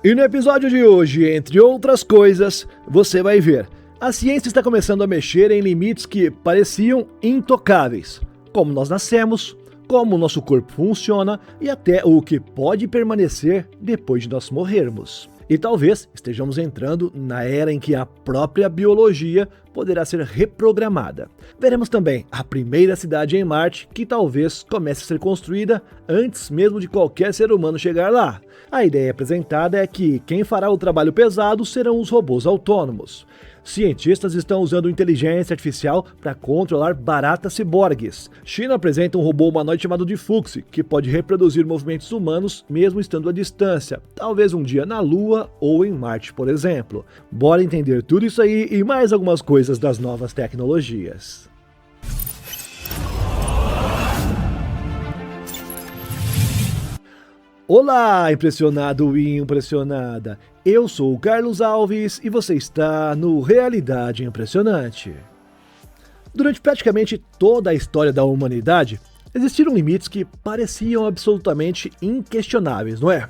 E no episódio de hoje, entre outras coisas, você vai ver: a ciência está começando a mexer em limites que pareciam intocáveis. Como nós nascemos, como o nosso corpo funciona e até o que pode permanecer depois de nós morrermos. E talvez estejamos entrando na era em que a própria biologia poderá ser reprogramada. Veremos também a primeira cidade em Marte que talvez comece a ser construída antes mesmo de qualquer ser humano chegar lá. A ideia apresentada é que quem fará o trabalho pesado serão os robôs autônomos. Cientistas estão usando inteligência artificial para controlar baratas ciborgues. China apresenta um robô humanoide chamado de Fuxi, que pode reproduzir movimentos humanos mesmo estando à distância, talvez um dia na Lua ou em Marte, por exemplo. Bora entender tudo isso aí e mais algumas coisas das novas tecnologias. Olá, impressionado e impressionada! Eu sou o Carlos Alves e você está no Realidade Impressionante. Durante praticamente toda a história da humanidade, existiram limites que pareciam absolutamente inquestionáveis, não é?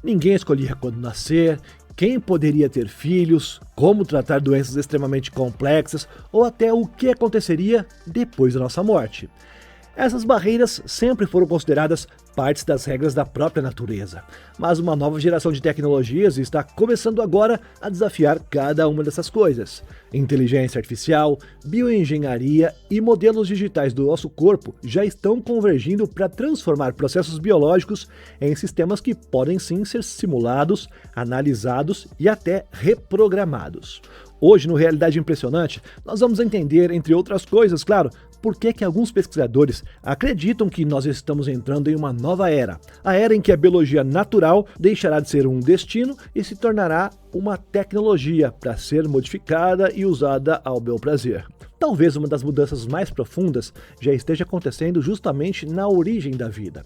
Ninguém escolhia quando nascer, quem poderia ter filhos, como tratar doenças extremamente complexas ou até o que aconteceria depois da nossa morte. Essas barreiras sempre foram consideradas partes das regras da própria natureza, mas uma nova geração de tecnologias está começando agora a desafiar cada uma dessas coisas. Inteligência artificial, bioengenharia e modelos digitais do nosso corpo já estão convergindo para transformar processos biológicos em sistemas que podem sim ser simulados, analisados e até reprogramados. Hoje, no Realidade Impressionante, nós vamos entender, entre outras coisas, claro, por que alguns pesquisadores acreditam que nós estamos entrando em uma nova era. A era em que a biologia natural deixará de ser um destino e se tornará uma tecnologia para ser modificada e usada ao bel prazer. Talvez uma das mudanças mais profundas já esteja acontecendo justamente na origem da vida.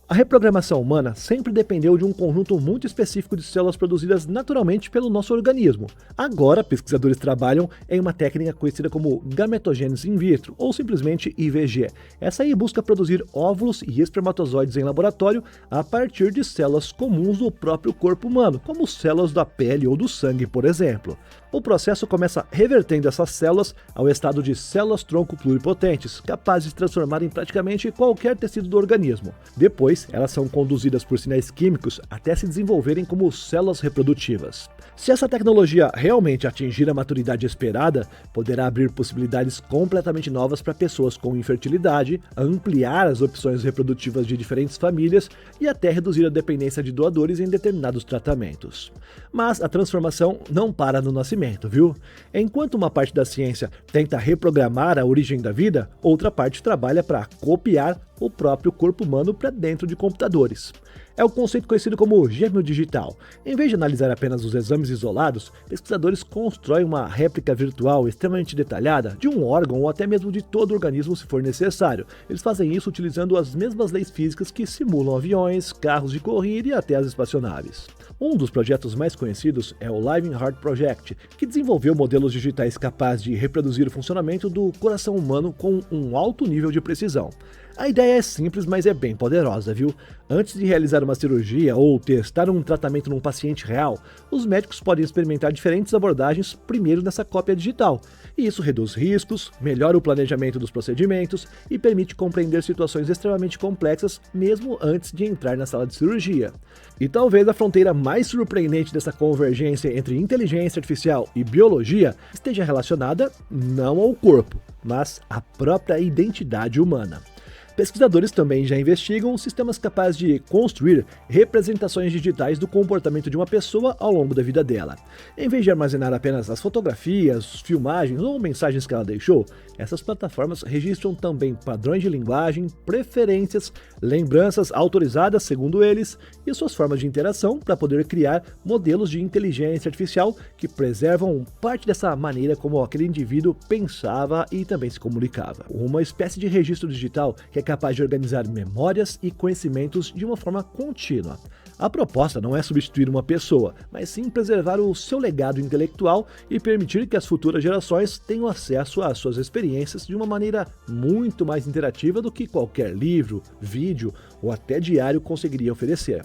A reprogramação humana sempre dependeu de um conjunto muito específico de células produzidas naturalmente pelo nosso organismo. Agora, pesquisadores trabalham em uma técnica conhecida como gametogênese in vitro, ou simplesmente IVG. Essa aí busca produzir óvulos e espermatozoides em laboratório a partir de células comuns do próprio corpo humano, como células da pele ou do sangue, por exemplo. O processo começa revertendo essas células ao estado de células-tronco pluripotentes, capazes de transformar em praticamente qualquer tecido do organismo. Depois, elas são conduzidas por sinais químicos até se desenvolverem como células reprodutivas. Se essa tecnologia realmente atingir a maturidade esperada, poderá abrir possibilidades completamente novas para pessoas com infertilidade, ampliar as opções reprodutivas de diferentes famílias e até reduzir a dependência de doadores em determinados tratamentos. Mas a transformação não para no nascimento, viu? Enquanto uma parte da ciência tenta reprogramar a origem da vida, outra parte trabalha para copiar o próprio corpo humano para dentro de computadores. É o conceito conhecido como gêmeo digital. Em vez de analisar apenas os exames isolados, pesquisadores constroem uma réplica virtual extremamente detalhada de um órgão ou até mesmo de todo o organismo se for necessário. Eles fazem isso utilizando as mesmas leis físicas que simulam aviões, carros de corrida e até as espaçonaves. Um dos projetos mais conhecidos é o Living Heart Project, que desenvolveu modelos digitais capazes de reproduzir o funcionamento do coração humano com um alto nível de precisão. A ideia é simples, mas é bem poderosa, viu? Antes de realizar uma cirurgia ou testar um tratamento num paciente real, os médicos podem experimentar diferentes abordagens primeiro nessa cópia digital. E isso reduz riscos, melhora o planejamento dos procedimentos e permite compreender situações extremamente complexas mesmo antes de entrar na sala de cirurgia. E talvez a fronteira mais surpreendente dessa convergência entre inteligência artificial e biologia esteja relacionada não ao corpo, mas à própria identidade humana. Pesquisadores também já investigam sistemas capazes de construir representações digitais do comportamento de uma pessoa ao longo da vida dela. Em vez de armazenar apenas as fotografias, filmagens ou mensagens que ela deixou, essas plataformas registram também padrões de linguagem, preferências, lembranças autorizadas segundo eles e suas formas de interação para poder criar modelos de inteligência artificial que preservam parte dessa maneira como aquele indivíduo pensava e também se comunicava. Uma espécie de registro digital que é capaz de organizar memórias e conhecimentos de uma forma contínua. A proposta não é substituir uma pessoa, mas sim preservar o seu legado intelectual e permitir que as futuras gerações tenham acesso às suas experiências de uma maneira muito mais interativa do que qualquer livro, vídeo ou até diário conseguiria oferecer.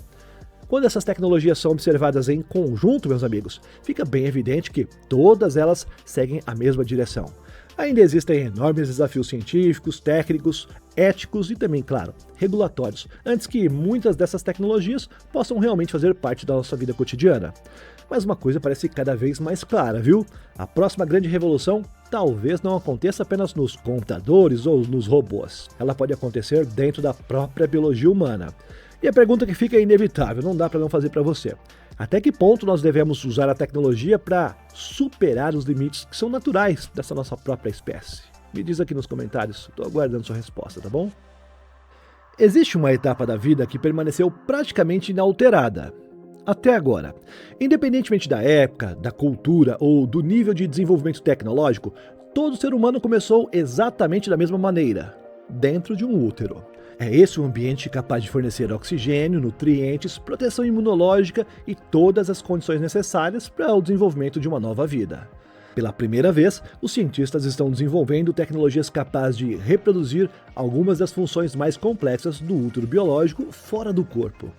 Quando essas tecnologias são observadas em conjunto, meus amigos, fica bem evidente que todas elas seguem a mesma direção. Ainda existem enormes desafios científicos, técnicos, éticos e também, claro, regulatórios, antes que muitas dessas tecnologias possam realmente fazer parte da nossa vida cotidiana. Mas uma coisa parece cada vez mais clara, viu? A próxima grande revolução talvez não aconteça apenas nos computadores ou nos robôs. Ela pode acontecer dentro da própria biologia humana. E a pergunta que fica é inevitável, não dá para não fazer para você. Até que ponto nós devemos usar a tecnologia para superar os limites que são naturais dessa nossa própria espécie? Me diz aqui nos comentários, estou aguardando sua resposta, tá bom? Existe uma etapa da vida que permaneceu praticamente inalterada até agora. Independentemente da época, da cultura ou do nível de desenvolvimento tecnológico, todo ser humano começou exatamente da mesma maneira, dentro de um útero. É esse o ambiente capaz de fornecer oxigênio, nutrientes, proteção imunológica e todas as condições necessárias para o desenvolvimento de uma nova vida. Pela primeira vez, os cientistas estão desenvolvendo tecnologias capazes de reproduzir algumas das funções mais complexas do útero biológico fora do corpo.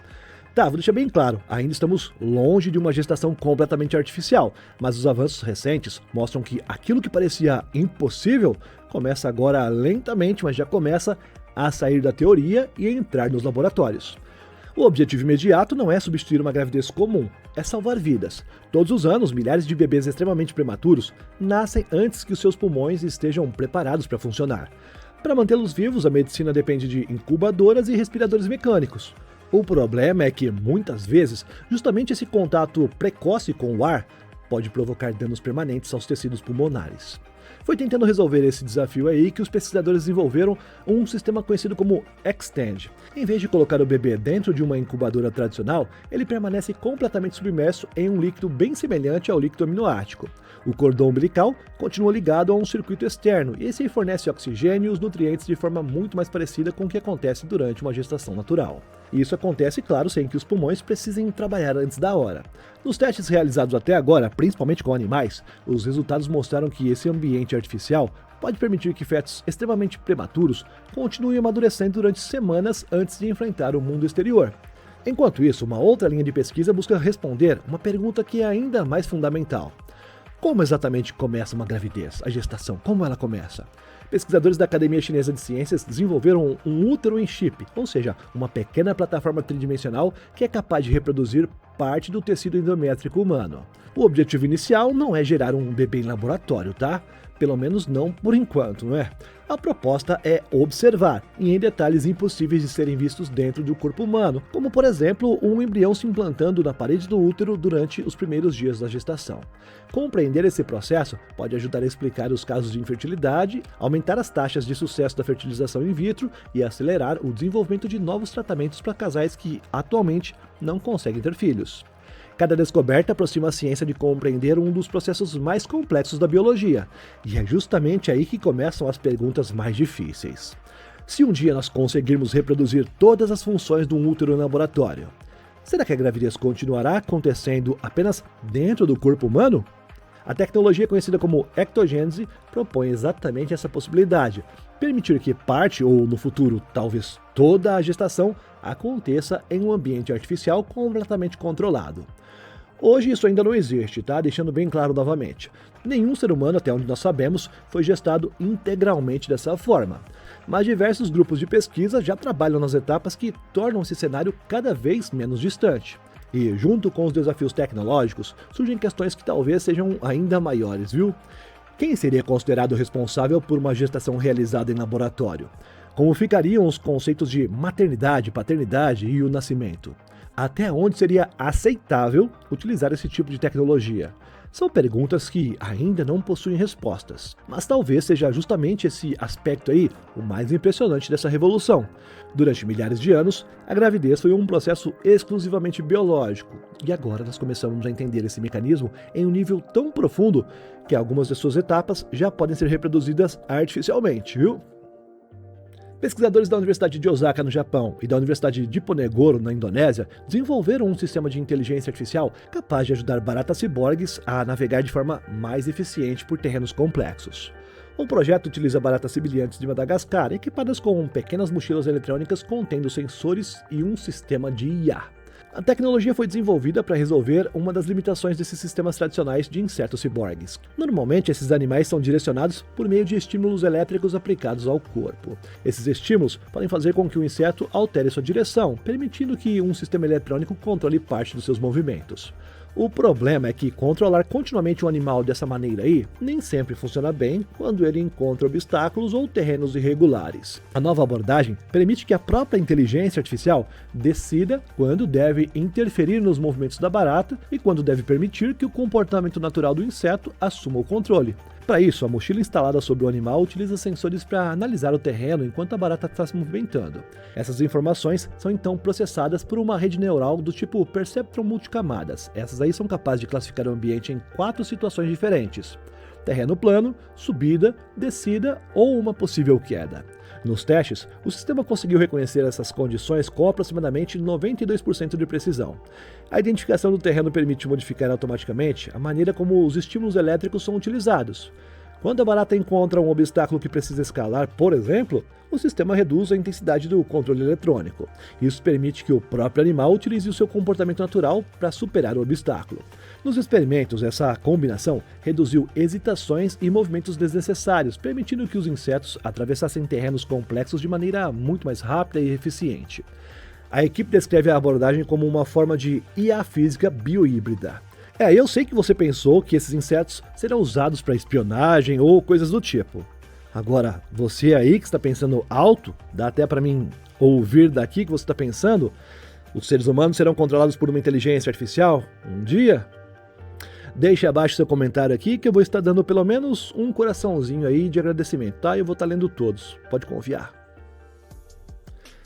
Tá, vou deixar bem claro, ainda estamos longe de uma gestação completamente artificial, mas os avanços recentes mostram que aquilo que parecia impossível começa agora lentamente, mas já começa a sair da teoria e entrar nos laboratórios. O objetivo imediato não é substituir uma gravidez comum, é salvar vidas. Todos os anos, milhares de bebês extremamente prematuros nascem antes que os seus pulmões estejam preparados para funcionar. Para mantê-los vivos, a medicina depende de incubadoras e respiradores mecânicos. O problema é que, muitas vezes, justamente esse contato precoce com o ar pode provocar danos permanentes aos tecidos pulmonares. Foi tentando resolver esse desafio aí que os pesquisadores desenvolveram um sistema conhecido como Xtend. Em vez de colocar o bebê dentro de uma incubadora tradicional, ele permanece completamente submerso em um líquido bem semelhante ao líquido aminoático. O cordão umbilical continua ligado a um circuito externo e esse fornece oxigênio e os nutrientes de forma muito mais parecida com o que acontece durante uma gestação natural. E isso acontece, claro, sem que os pulmões precisem trabalhar antes da hora. Nos testes realizados até agora, principalmente com animais, os resultados mostraram que esse ambiente artificial pode permitir que fetos extremamente prematuros continuem amadurecendo durante semanas antes de enfrentar o mundo exterior. Enquanto isso, uma outra linha de pesquisa busca responder uma pergunta que é ainda mais fundamental. Como exatamente começa uma gravidez, a gestação? Como ela começa? Pesquisadores da Academia Chinesa de Ciências desenvolveram um útero em chip, ou seja, uma pequena plataforma tridimensional que é capaz de reproduzir parte do tecido endométrico humano. O objetivo inicial não é gerar um bebê em laboratório, tá? Pelo menos não por enquanto, não é? A proposta é observar, e em detalhes impossíveis de serem vistos dentro do corpo humano, como por exemplo um embrião se implantando na parede do útero durante os primeiros dias da gestação. Compreender esse processo pode ajudar a explicar os casos de infertilidade, aumentar as taxas de sucesso da fertilização in vitro e acelerar o desenvolvimento de novos tratamentos para casais que atualmente não conseguem ter filhos. Cada descoberta aproxima a ciência de compreender um dos processos mais complexos da biologia, e é justamente aí que começam as perguntas mais difíceis. Se um dia nós conseguirmos reproduzir todas as funções de um útero em laboratório, será que a gravidez continuará acontecendo apenas dentro do corpo humano? A tecnologia conhecida como ectogênese propõe exatamente essa possibilidade, permitir que parte ou, no futuro, talvez toda a gestação aconteça em um ambiente artificial completamente controlado. Hoje isso ainda não existe, tá? Deixando bem claro novamente. Nenhum ser humano, até onde nós sabemos, foi gestado integralmente dessa forma. Mas diversos grupos de pesquisa já trabalham nas etapas que tornam esse cenário cada vez menos distante. E, junto com os desafios tecnológicos, surgem questões que talvez sejam ainda maiores, viu? Quem seria considerado responsável por uma gestação realizada em laboratório? Como ficariam os conceitos de maternidade, paternidade e o nascimento? Até onde seria aceitável utilizar esse tipo de tecnologia? São perguntas que ainda não possuem respostas, mas talvez seja justamente esse aspecto aí o mais impressionante dessa revolução. Durante milhares de anos, a gravidez foi um processo exclusivamente biológico, e agora nós começamos a entender esse mecanismo em um nível tão profundo que algumas de suas etapas já podem ser reproduzidas artificialmente, viu? Pesquisadores da Universidade de Osaka, no Japão, e da Universidade de Diponegoro, na Indonésia, desenvolveram um sistema de inteligência artificial capaz de ajudar baratas ciborgues a navegar de forma mais eficiente por terrenos complexos. O projeto utiliza baratas sibiliantes de Madagascar, equipadas com pequenas mochilas eletrônicas contendo sensores e um sistema de IA. A tecnologia foi desenvolvida para resolver uma das limitações desses sistemas tradicionais de insetos ciborgues. Normalmente, esses animais são direcionados por meio de estímulos elétricos aplicados ao corpo. Esses estímulos podem fazer com que o inseto altere sua direção, permitindo que um sistema eletrônico controle parte dos seus movimentos. O problema é que controlar continuamente um animal dessa maneira aí nem sempre funciona bem quando ele encontra obstáculos ou terrenos irregulares. A nova abordagem permite que a própria inteligência artificial decida quando deve interferir nos movimentos da barata e quando deve permitir que o comportamento natural do inseto assuma o controle. Para isso, a mochila instalada sobre o animal utiliza sensores para analisar o terreno enquanto a barata está se movimentando. Essas informações são então processadas por uma rede neural do tipo Perceptron multicamadas. Essas aí são capazes de classificar o ambiente em 4 situações diferentes: terreno plano, subida, descida ou uma possível queda. Nos testes, o sistema conseguiu reconhecer essas condições com aproximadamente 92% de precisão. A identificação do terreno permite modificar automaticamente a maneira como os estímulos elétricos são utilizados. Quando a barata encontra um obstáculo que precisa escalar, por exemplo, o sistema reduz a intensidade do controle eletrônico. Isso permite que o próprio animal utilize o seu comportamento natural para superar o obstáculo. Nos experimentos, essa combinação reduziu hesitações e movimentos desnecessários, permitindo que os insetos atravessassem terrenos complexos de maneira muito mais rápida e eficiente. A equipe descreve a abordagem como uma forma de IA física biohíbrida. Eu sei que você pensou que esses insetos serão usados para espionagem ou coisas do tipo. Agora, você aí que está pensando alto, dá até para mim ouvir daqui que você está pensando, os seres humanos serão controlados por uma inteligência artificial um dia? Deixe abaixo seu comentário aqui que eu vou estar dando pelo menos um coraçãozinho aí de agradecimento, tá? Eu vou estar lendo todos, pode confiar.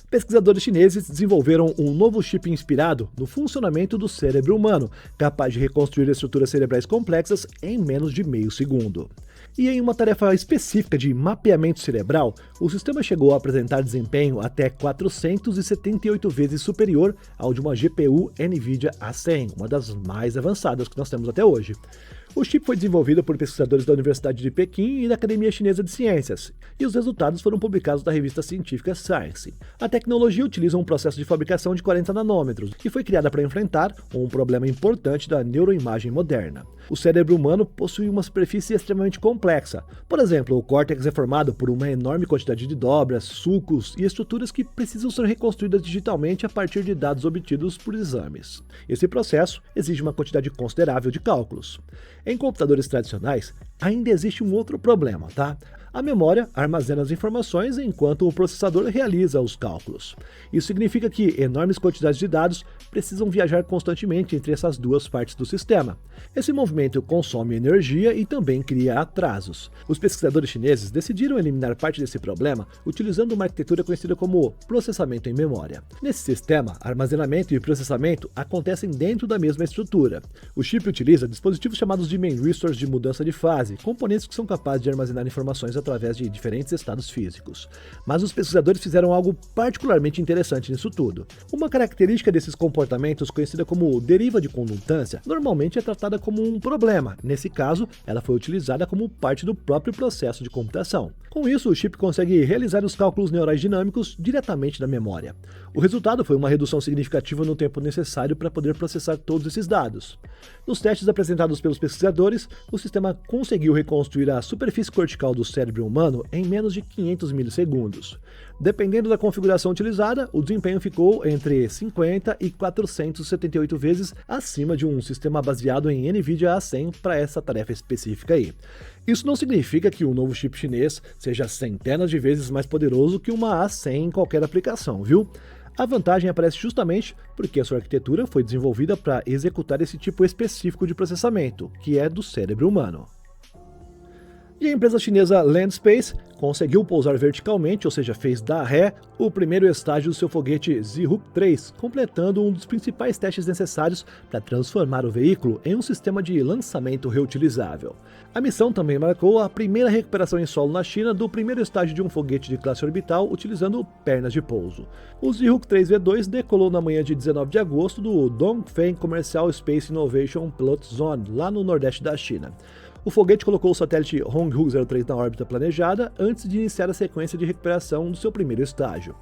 Pesquisadores chineses desenvolveram um novo chip inspirado no funcionamento do cérebro humano, capaz de reconstruir estruturas cerebrais complexas em menos de meio segundo. E em uma tarefa específica de mapeamento cerebral, o sistema chegou a apresentar desempenho até 478 vezes superior ao de uma GPU NVIDIA A100, uma das mais avançadas que nós temos até hoje. O chip foi desenvolvido por pesquisadores da Universidade de Pequim e da Academia Chinesa de Ciências, e os resultados foram publicados na revista científica Science. A tecnologia utiliza um processo de fabricação de 40 nanômetros, que foi criada para enfrentar um problema importante da neuroimagem moderna. O cérebro humano possui uma superfície extremamente complexa. Por exemplo, o córtex é formado por uma enorme quantidade de dobras, sulcos e estruturas que precisam ser reconstruídas digitalmente a partir de dados obtidos por exames. Esse processo exige uma quantidade considerável de cálculos. Em computadores tradicionais, ainda existe um outro problema, tá? A memória armazena as informações enquanto o processador realiza os cálculos. Isso significa que enormes quantidades de dados precisam viajar constantemente entre essas duas partes do sistema. Esse movimento consome energia e também cria atrasos. Os pesquisadores chineses decidiram eliminar parte desse problema utilizando uma arquitetura conhecida como processamento em memória. Nesse sistema, armazenamento e processamento acontecem dentro da mesma estrutura. O chip utiliza dispositivos chamados de memristors de mudança de fase, componentes que são capazes de armazenar informações através de diferentes estados físicos. Mas os pesquisadores fizeram algo particularmente interessante nisso tudo. Uma característica desses comportamentos, conhecida como deriva de condutância, normalmente é tratada como um problema. Nesse caso, ela foi utilizada como parte do próprio processo de computação. Com isso, o chip consegue realizar os cálculos neurais dinâmicos diretamente da memória. O resultado foi uma redução significativa no tempo necessário para poder processar todos esses dados. Nos testes apresentados pelos pesquisadores, o sistema conseguiu reconstruir a superfície cortical do cérebro humano em menos de 500 milissegundos. Dependendo da configuração utilizada, o desempenho ficou entre 50 e 478 vezes acima de um sistema baseado em NVIDIA A100 para essa tarefa específica aí. Isso não significa que o novo chip chinês seja centenas de vezes mais poderoso que uma A100 em qualquer aplicação, viu? A vantagem aparece justamente porque a sua arquitetura foi desenvolvida para executar esse tipo específico de processamento, que é do cérebro humano. E a empresa chinesa Landspace conseguiu pousar verticalmente, ou seja, fez dar ré, o primeiro estágio do seu foguete Zhurong 3, completando um dos principais testes necessários para transformar o veículo em um sistema de lançamento reutilizável. A missão também marcou a primeira recuperação em solo na China do primeiro estágio de um foguete de classe orbital utilizando pernas de pouso. O Zhurong 3V2 decolou na manhã de 19 de agosto do Dongfeng Commercial Space Innovation Pilot Zone, lá no nordeste da China. O foguete colocou o satélite Honghu 03 na órbita planejada antes de iniciar a sequência de recuperação do seu primeiro estágio.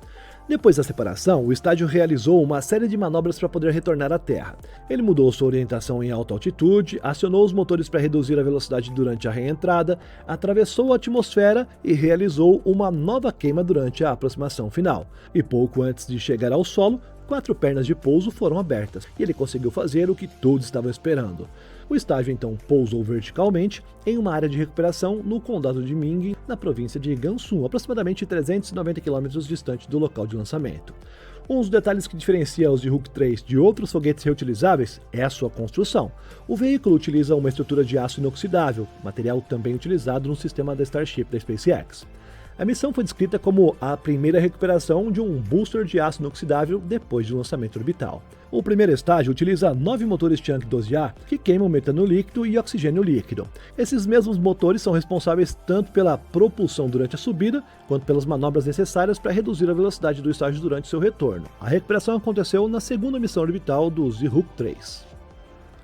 Depois da separação, o estádio realizou uma série de manobras para poder retornar à Terra. Ele mudou sua orientação em alta altitude, acionou os motores para reduzir a velocidade durante a reentrada, atravessou a atmosfera e realizou uma nova queima durante a aproximação final. E pouco antes de chegar ao solo, 4 pernas de pouso foram abertas, e ele conseguiu fazer o que todos estavam esperando. O estágio então pousou verticalmente em uma área de recuperação no condado de Ming, na província de Gansu, aproximadamente 390 km distante do local de lançamento. Um dos detalhes que diferencia os Zihuk 3 de outros foguetes reutilizáveis é a sua construção. O veículo utiliza uma estrutura de aço inoxidável, material também utilizado no sistema da Starship da SpaceX. A missão foi descrita como a primeira recuperação de um booster de aço inoxidável depois do lançamento orbital. O primeiro estágio utiliza 9 motores Chunk 12A que queimam metano líquido e oxigênio líquido. Esses mesmos motores são responsáveis tanto pela propulsão durante a subida, quanto pelas manobras necessárias para reduzir a velocidade do estágio durante seu retorno. A recuperação aconteceu na segunda missão orbital do Zihuk 3.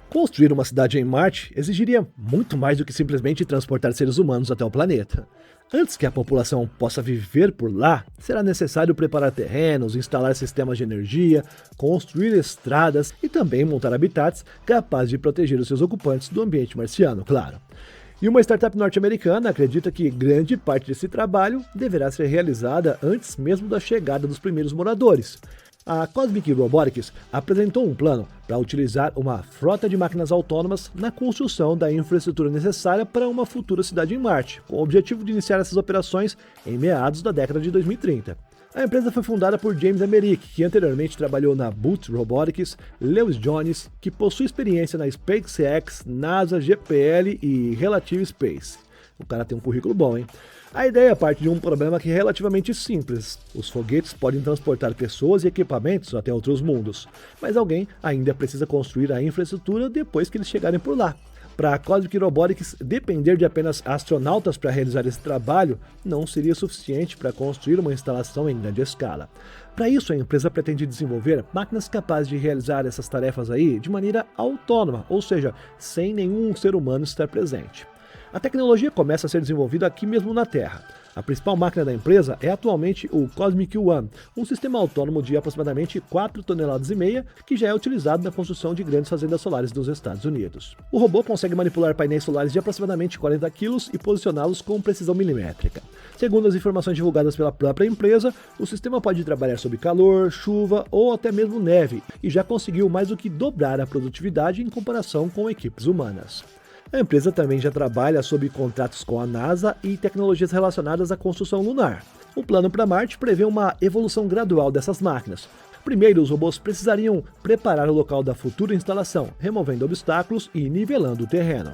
Construir uma cidade em Marte exigiria muito mais do que simplesmente transportar seres humanos até o planeta. Antes que a população possa viver por lá, será necessário preparar terrenos, instalar sistemas de energia, construir estradas e também montar habitats capazes de proteger os seus ocupantes do ambiente marciano, claro. E uma startup norte-americana acredita que grande parte desse trabalho deverá ser realizada antes mesmo da chegada dos primeiros moradores. A Cosmic Robotics apresentou um plano para utilizar uma frota de máquinas autônomas na construção da infraestrutura necessária para uma futura cidade em Marte, com o objetivo de iniciar essas operações em meados da década de 2030. A empresa foi fundada por James Emerick, que anteriormente trabalhou na Boot Robotics, Lewis Jones, que possui experiência na SpaceX, NASA, GPL e Relative Space. O cara tem um currículo bom, hein? A ideia parte de um problema que é relativamente simples. Os foguetes podem transportar pessoas e equipamentos até outros mundos, mas alguém ainda precisa construir a infraestrutura depois que eles chegarem por lá. Para a Cosmic Robotics, depender de apenas astronautas para realizar esse trabalho não seria suficiente para construir uma instalação em grande escala. Para isso, a empresa pretende desenvolver máquinas capazes de realizar essas tarefas aí de maneira autônoma, ou seja, sem nenhum ser humano estar presente. A tecnologia começa a ser desenvolvida aqui mesmo na Terra. A principal máquina da empresa é atualmente o Cosmic One, um sistema autônomo de aproximadamente 4,5 toneladas que já é utilizado na construção de grandes fazendas solares dos Estados Unidos. O robô consegue manipular painéis solares de aproximadamente 40 kg e posicioná-los com precisão milimétrica. Segundo as informações divulgadas pela própria empresa, o sistema pode trabalhar sob calor, chuva ou até mesmo neve, e já conseguiu mais do que dobrar a produtividade em comparação com equipes humanas. A empresa também já trabalha sob contratos com a NASA e tecnologias relacionadas à construção lunar. O plano para Marte prevê uma evolução gradual dessas máquinas. Primeiro, os robôs precisariam preparar o local da futura instalação, removendo obstáculos e nivelando o terreno.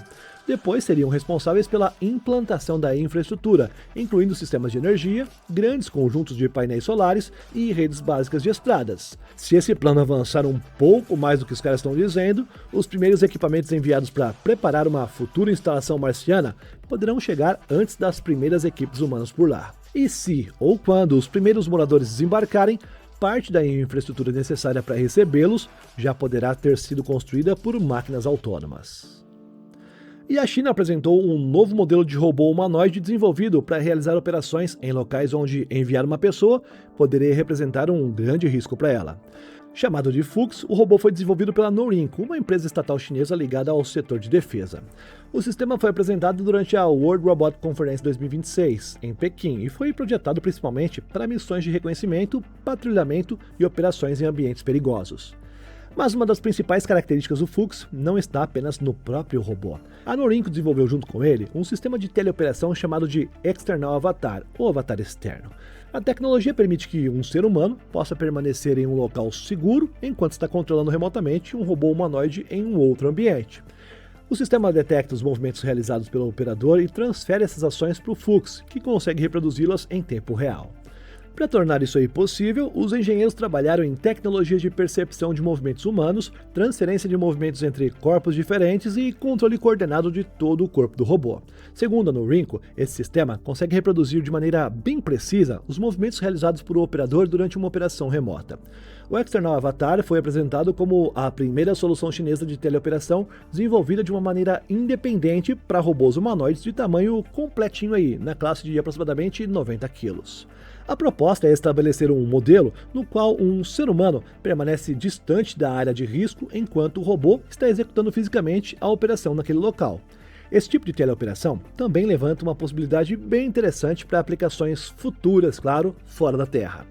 Depois seriam responsáveis pela implantação da infraestrutura, incluindo sistemas de energia, grandes conjuntos de painéis solares e redes básicas de estradas. Se esse plano avançar um pouco mais do que os caras estão dizendo, os primeiros equipamentos enviados para preparar uma futura instalação marciana poderão chegar antes das primeiras equipes humanas por lá. E se ou quando os primeiros moradores desembarcarem, parte da infraestrutura necessária para recebê-los já poderá ter sido construída por máquinas autônomas. E a China apresentou um novo modelo de robô humanoide desenvolvido para realizar operações em locais onde enviar uma pessoa poderia representar um grande risco para ela. Chamado de Fuchs, o robô foi desenvolvido pela Norinco, uma empresa estatal chinesa ligada ao setor de defesa. O sistema foi apresentado durante a World Robot Conference 2026, em Pequim, e foi projetado principalmente para missões de reconhecimento, patrulhamento e operações em ambientes perigosos. Mas uma das principais características do Fuchs não está apenas no próprio robô. A Norinco desenvolveu junto com ele um sistema de teleoperação chamado de External Avatar, ou avatar externo. A tecnologia permite que um ser humano possa permanecer em um local seguro enquanto está controlando remotamente um robô humanoide em um outro ambiente. O sistema detecta os movimentos realizados pelo operador e transfere essas ações para o Fuchs, que consegue reproduzi-las em tempo real. Para tornar isso aí possível, os engenheiros trabalharam em tecnologias de percepção de movimentos humanos, transferência de movimentos entre corpos diferentes e controle coordenado de todo o corpo do robô. Segundo a Norinco, esse sistema consegue reproduzir de maneira bem precisa os movimentos realizados por um operador durante uma operação remota. O External Avatar foi apresentado como a primeira solução chinesa de teleoperação desenvolvida de uma maneira independente para robôs humanoides de tamanho completinho aí, na classe de aproximadamente 90 kg. A proposta é estabelecer um modelo no qual um ser humano permanece distante da área de risco enquanto o robô está executando fisicamente a operação naquele local. Esse tipo de teleoperação também levanta uma possibilidade bem interessante para aplicações futuras, claro, fora da Terra.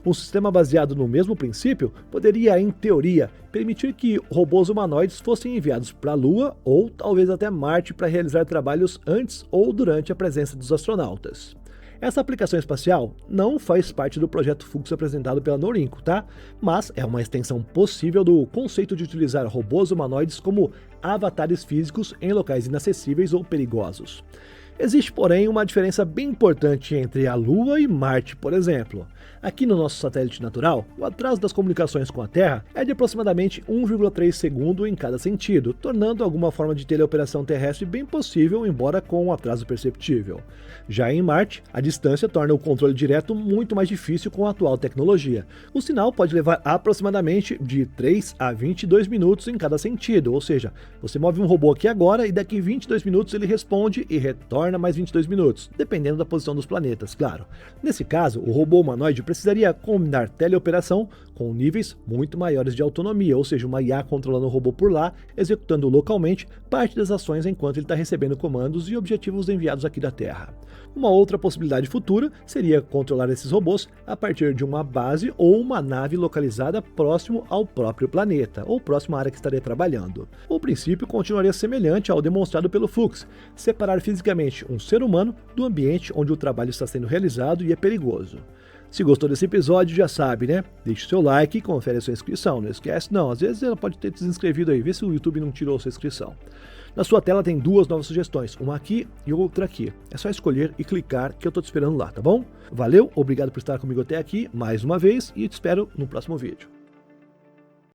Um sistema baseado no mesmo princípio poderia, em teoria, permitir que robôs humanoides fossem enviados para a Lua ou talvez até Marte para realizar trabalhos antes ou durante a presença dos astronautas. Essa aplicação espacial não faz parte do projeto Fux apresentado pela Norinco, tá? Mas é uma extensão possível do conceito de utilizar robôs humanoides como avatares físicos em locais inacessíveis ou perigosos. Existe, porém, uma diferença bem importante entre a Lua e Marte, por exemplo. Aqui no nosso satélite natural, o atraso das comunicações com a Terra é de aproximadamente 1,3 segundo em cada sentido, tornando alguma forma de teleoperação terrestre bem possível, embora com um atraso perceptível. Já em Marte, a distância torna o controle direto muito mais difícil com a atual tecnologia. O sinal pode levar aproximadamente de 3 a 22 minutos em cada sentido, ou seja, você move um robô aqui agora e daqui 22 minutos ele responde e retorna mais 22 minutos, dependendo da posição dos planetas, claro. Nesse caso, o robô humanoide precisaria combinar teleoperação com níveis muito maiores de autonomia, ou seja, uma IA controlando o robô por lá, executando localmente parte das ações enquanto ele está recebendo comandos e objetivos enviados aqui da Terra. Uma outra possibilidade futura seria controlar esses robôs a partir de uma base ou uma nave localizada próximo ao próprio planeta, ou próximo à área que estaria trabalhando. O princípio continuaria semelhante ao demonstrado pelo Fux, separar fisicamente um ser humano do ambiente onde o trabalho está sendo realizado e é perigoso. Se gostou desse episódio, já sabe, né? Deixe seu like e confere a sua inscrição. Não esquece, não. Às vezes ela pode ter desinscrevido aí. Vê se o YouTube não tirou a sua inscrição. Na sua tela tem duas novas sugestões, uma aqui e outra aqui. É só escolher e clicar que eu tô te esperando lá, tá bom? Valeu, obrigado por estar comigo até aqui mais uma vez e te espero no próximo vídeo.